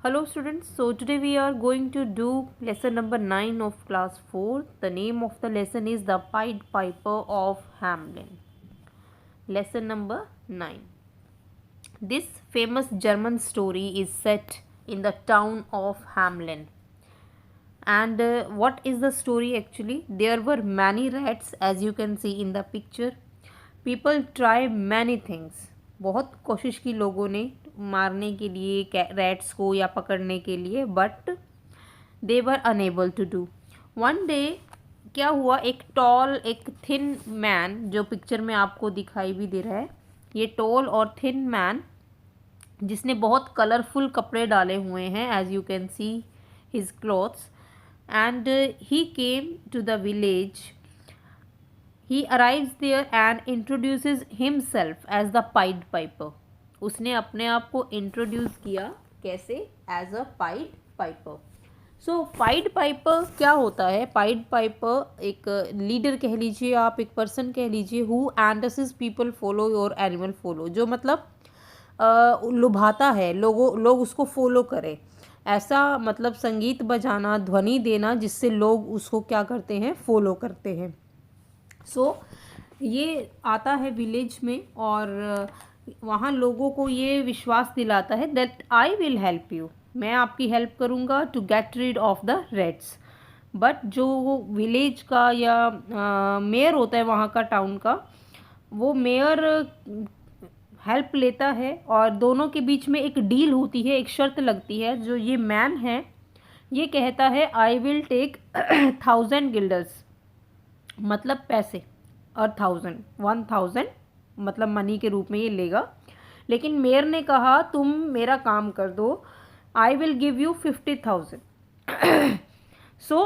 Hello students, so today we are going to do lesson number 9 of class 4. The name of the lesson is The Pied Piper of Hamelin. Lesson number 9. This famous German story is set in the town of Hamelin. And what is the story actually? There were many rats as you can see in the picture. People try many things. बहुत कोशिश की लोगों ने मारने के लिए rats को या पकड़ने के लिए, but they were unable to do. One day क्या हुआ, एक थिन मैन जो पिक्चर में आपको दिखाई भी दे रहा है, ये टॉल और थिन मैन जिसने बहुत कलरफुल कपड़े डाले हुए हैं, as you can see his clothes, and he came to the village. He arrives there and introduces himself as the Pied Piper. उसने अपने आप को इंट्रोड्यूस किया कैसे? As a pied piper. So pied piper क्या होता है? पाइड पाइपर एक लीडर कह लीजिए, आप एक पर्सन कह लीजिए, हु एंडसेस पीपल फॉलो और एनिमल फॉलो, जो मतलब लुभाता है लोग उसको फॉलो करें, ऐसा मतलब संगीत बजाना, ध्वनि देना, जिससे लोग उसको क्या करते हैं? फॉलो करते हैं. सो ये आता है विलेज में और वहाँ लोगों को ये विश्वास दिलाता है that I will help you, मैं आपकी हेल्प करूँगा to get rid of the rats. But जो विलेज का या मेयर होता है वहाँ का, टाउन का, वो मेयर हेल्प लेता है और दोनों के बीच में एक डील होती है, एक शर्त लगती है. जो ये मैन है ये कहता है आई विल टेक 1000 गिल्डर्स, मतलब पैसे, और 1000 मतलब मनी के रूप में ये लेगा. लेकिन मेयर ने कहा तुम मेरा काम कर दो, आई विल गिव यू 50,000. सो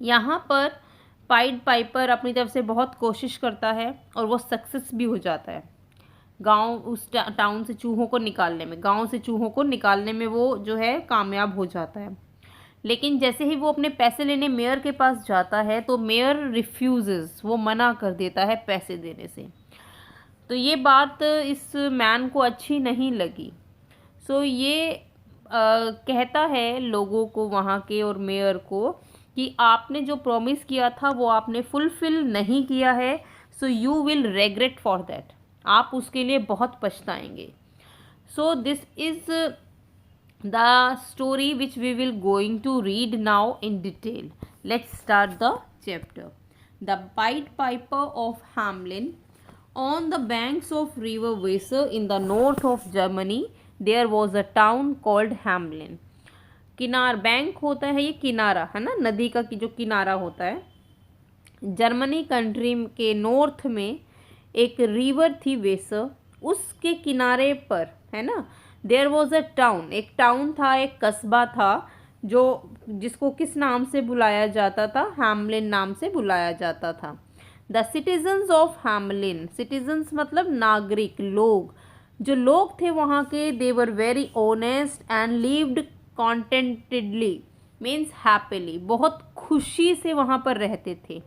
यहाँ पर पाइड पाइपर अपनी तरफ से बहुत कोशिश करता है और वो सक्सेस भी हो जाता है. उस टाउन से चूहों को निकालने में, गांव से चूहों को निकालने में वो जो है कामयाब हो जाता है. लेकिन जैसे ही वो अपने पैसे लेने मेयर के पास जाता है तो मेयर रिफ्यूज़ेस, वो मना कर देता है पैसे देने से. तो ये बात इस मैन को अच्छी नहीं लगी. सो ये कहता है लोगों को, वहाँ के और मेयर को, कि आपने जो प्रॉमिस किया था वो आपने फुलफिल नहीं किया है. So you will regret for that, आप उसके लिए बहुत पछताएंगे. So this is the story which we will going to read now in detail. Let's start the chapter. The Pied Piper of Hamelin. On the banks of river Weser in the north of Germany there was a town called Hamelin. किनार, bank होता है ये किनारा, है ना, नदी का जो किनारा होता है. जर्मनी कंट्री के नॉर्थ में एक रिवर थी वेसर, उसके किनारे पर, है ना, देयर वॉज अ टाउन, एक टाउन था, एक कस्बा था, जो जिसको किस नाम से बुलाया जाता था? हैमलिन नाम से बुलाया जाता था. The citizens of Hamelin, citizens मतलब नागरिक, लोग, जो लोग थे वहाँ के, they were very honest and lived contentedly, means happily, बहुत खुशी से वहाँ पर रहते थे.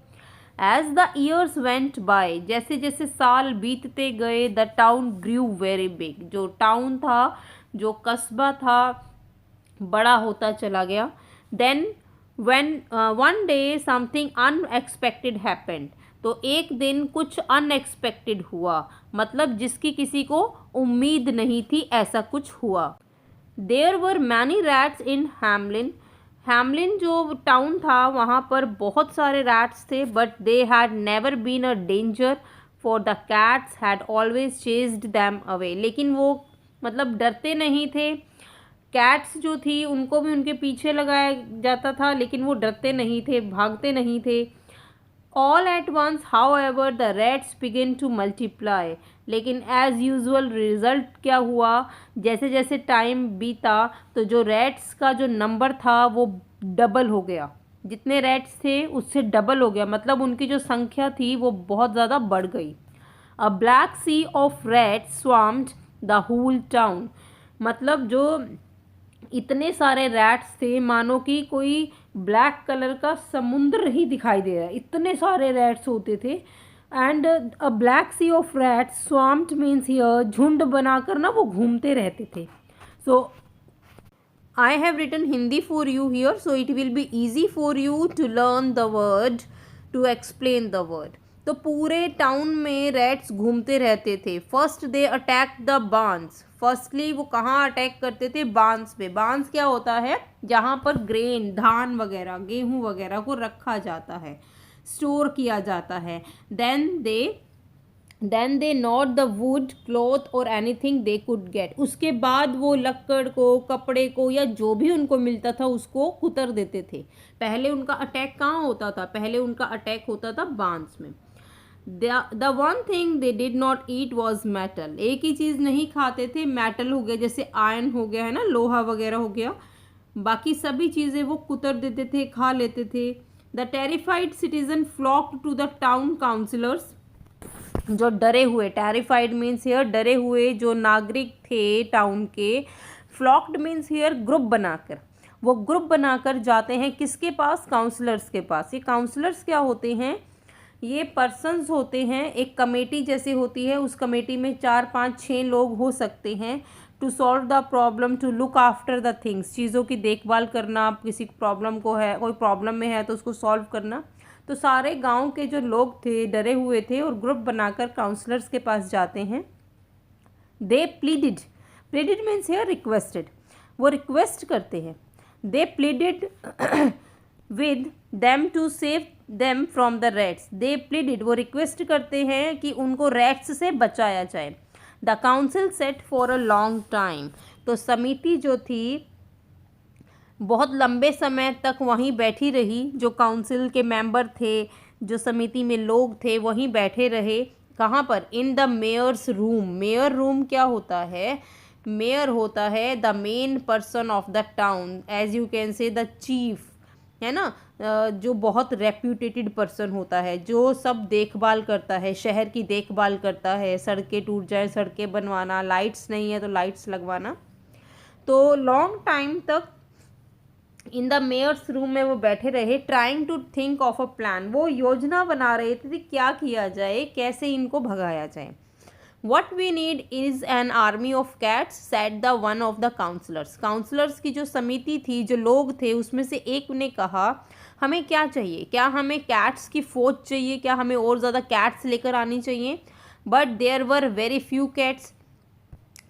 As the years went by, जैसे जैसे साल बीतते गए, the town grew very big, जो टाउन था, जो कस्बा था, बड़ा होता चला गया. Then when one day something unexpected happened, तो एक दिन कुछ अनएक्सपेक्टेड हुआ, मतलब जिसकी किसी को उम्मीद नहीं थी, ऐसा कुछ हुआ. There were many rats in Hamelin. Hamelin जो टाउन था वहाँ पर बहुत सारे रैट्स थे, but they had never been a danger for the cats had always chased them away. लेकिन वो मतलब डरते नहीं थे. कैट्स जो थी उनको भी उनके पीछे लगाया जाता था, लेकिन वो डरते नहीं थे, भागते नहीं थे. All at once however the rats begin to multiply. लेकिन एज यूजुअल रिजल्ट क्या हुआ? जैसे जैसे टाइम बीता तो जो रैट्स का जो नंबर था वो डबल हो गया. जितने रैट्स थे उससे डबल हो गया, मतलब उनकी जो संख्या थी वो बहुत ज़्यादा बढ़ गई. A black sea of rats swarmed the whole town, मतलब जो इतने सारे रैट्स थे मानो कि कोई ब्लैक कलर का समुद्र ही दिखाई दे रहा है, इतने सारे रैट्स होते थे. And a black sea of rats swarmed means here, झुंड बनाकर ना वो घूमते रहते थे. सो I have written Hindi for you here, so it will be easy for you to learn the word, to explain the word. तो पूरे town में रैट्स घूमते रहते थे. फर्स्ट दे अटैक द बांस. फर्स्टली वो कहाँ अटैक करते थे? बांस पे. बांस क्या होता है? जहाँ पर ग्रेन, धान वगैरह, गेहूँ वगैरह को रखा जाता है, स्टोर किया जाता है. Then they not the wood, cloth और एनीथिंग दे कुड गेट. उसके बाद वो लक्कड़ को, कपड़े को या जो भी उनको मिलता था उसको कुतर देते थे. पहले उनका अटैक कहाँ होता था? पहले उनका अटैक होता था बांस में. The one thing they did not eat was metal. एक ही चीज़ नहीं खाते थे, मेटल हो गया, जैसे आयरन हो गया है ना, लोहा वगैरह हो गया. बाकी सभी चीज़ें वो कुतर देते थे, खा लेते थे. The terrified citizen flocked to the town councillors. जो डरे हुए, टेरिफाइड मीन्स हियर डरे हुए जो नागरिक थे टाउन के. फ्लॉक्ड मीन्स हियर ग्रुप बनाकर. वो ग्रुप बनाकर जाते हैं किसके पास? काउंसलर्स के पास. ये काउंसलर्स क्या होते हैं? ये पर्सन्स होते हैं, एक कमेटी जैसे होती है. उस कमेटी में 4, 5, 6 लोग हो सकते हैं. To solve the problem, to look after the things. चीज़ों की देखभाल करना. किसी प्रॉब्लम को है, कोई प्रॉब्लम में है तो उसको सॉल्व करना. तो सारे गांव के जो लोग थे डरे हुए थे और ग्रुप बनाकर काउंसलर्स के पास जाते हैं. They pleaded. Pleaded means here requested. वो रिक्वेस्ट करते हैं. They pleaded with them to save them from the rats. They pleaded, वो रिक्वेस्ट करते हैं कि उनको रैट्स से बचाया जाए. The council set for a long time. तो समिति जो थी बहुत लंबे समय तक वहीं बैठी रही. जो काउंसिल के मेंबर थे, जो समिति में लोग थे, वहीं बैठे रहे. कहाँ पर? In the mayor's room. Mayor room क्या होता है? मेयर होता है the main person of the town, as you can say the chief, है ना. जो बहुत रेप्यूटेटेड पर्सन होता है, जो सब देखभाल करता है, शहर की देखभाल करता है. सड़कें टूट जाए सड़कें बनवाना, लाइट्स नहीं है तो लाइट्स लगवाना. तो लॉन्ग टाइम तक इन द मेयर्स रूम में वो बैठे रहे. Trying to think of a plan. वो योजना बना रहे थे क्या किया जाए, कैसे इनको भगाया जाए. What we need is an army of cats, said the one of the councillors. Councillors की जो समिति थी, जो लोग थे, उसमें से एक ने कहा हमें क्या चाहिए? क्या हमें कैट्स की फौज चाहिए? क्या हमें और ज़्यादा कैट्स लेकर आनी चाहिए? But there were very few cats.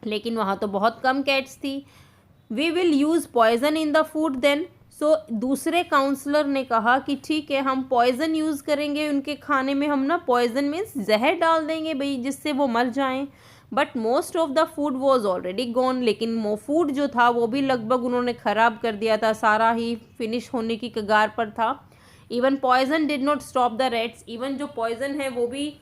लेकिन वहाँ तो बहुत कम कैट्स थी. We will use poison in the food then. So दूसरे काउंसलर ने कहा कि ठीक है, हम पॉइजन यूज़ करेंगे उनके खाने में. हम ना पॉइजन मीन्स जहर डाल देंगे भाई, जिससे वो मर जाएं. But most of the food was already gone. लेकिन वो फूड जो था वो भी लगभग उन्होंने ख़राब कर दिया था. सारा ही फिनिश होने की कगार पर था. Even poison did not stop the rats. Even जो पॉइजन है वो भी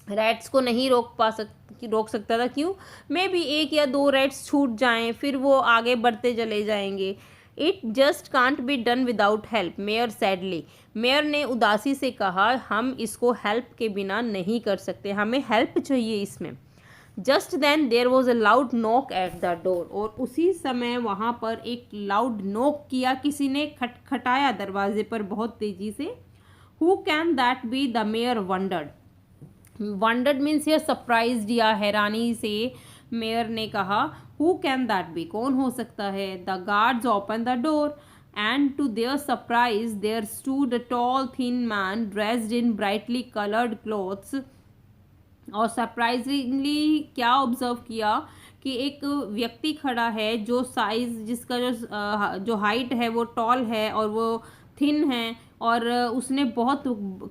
रैट्स को नहीं रोक सकता था. क्यों? मे बी 1 या 2 रैट्स छूट जाएं, फिर वो आगे बढ़ते चले जाएंगे. It just can't be done without help, mayor sadly. Mayor ने उदासी से कहा हम इसको हेल्प के बिना नहीं कर सकते, हमें हेल्प चाहिए इसमें. Just then there was a loud knock at the door. और उसी समय वहाँ पर एक लाउड नॉक किया, किसी ने खटखटाया दरवाजे पर बहुत तेजी से. Who can that be? The mayor wondered. Wondered means ये सरप्राइज्ड या हैरानी से मेयर ने कहा हु कैन दैट बी? कौन हो सकता है? The guards open the door and to their surprise there stood a tall thin man dressed in brightly coloured clothes. और सरप्राइजिंगली क्या ऑब्जर्व किया कि एक व्यक्ति खड़ा है जो साइज, जिसका जो हाइट है वो टॉल है और वो थिन है, और उसने बहुत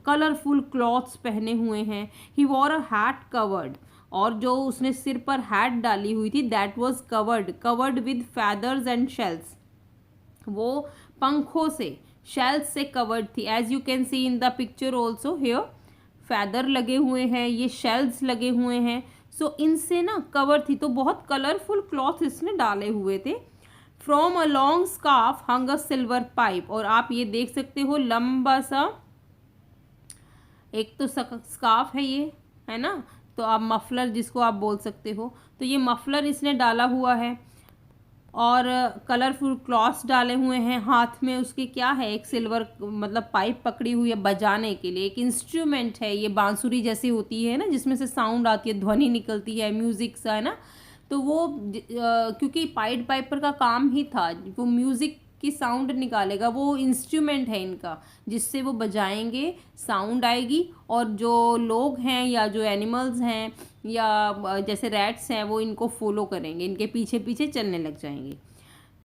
कलरफुल क्लॉथ्स पहने हुए हैं. He wore a hat covered. और जो उसने सिर पर हैट डाली हुई थी that was covered with feathers and shells. वो पंखों से, शेल्स से कवर्ड थी. As you can see in the picture also here feather लगे हुए हैं, ये शेल्स लगे हुए हैं. सो इनसे ना कवर थी. तो बहुत कलरफुल क्लॉथ इसने डाले हुए थे. From a long scarf hung a silver pipe. और आप ये देख सकते हो लंबा सा एक तो स्कार्फ है ये, है ना, तो आप मफलर जिसको आप बोल सकते हो, तो ये मफलर इसने डाला हुआ है. और कलरफुल क्लॉथ्स डाले हुए हैं. हाथ में उसके क्या है? एक सिल्वर मतलब पाइप पकड़ी हुई है बजाने के लिए. एक इंस्ट्रूमेंट है ये, बांसुरी जैसी होती है ना, जिसमें से साउंड आती है, ध्वनि निकलती है, म्यूजिक सा, है ना. तो वो क्योंकि पाइड पाइपर का काम ही था, वो म्यूज़िक की साउंड निकालेगा, वो इंस्ट्रूमेंट है इनका, जिससे वो बजाएंगे, साउंड आएगी, और जो लोग हैं या जो एनिमल्स हैं या जैसे रैट्स हैं वो इनको फॉलो करेंगे, इनके पीछे पीछे चलने लग जाएंगे।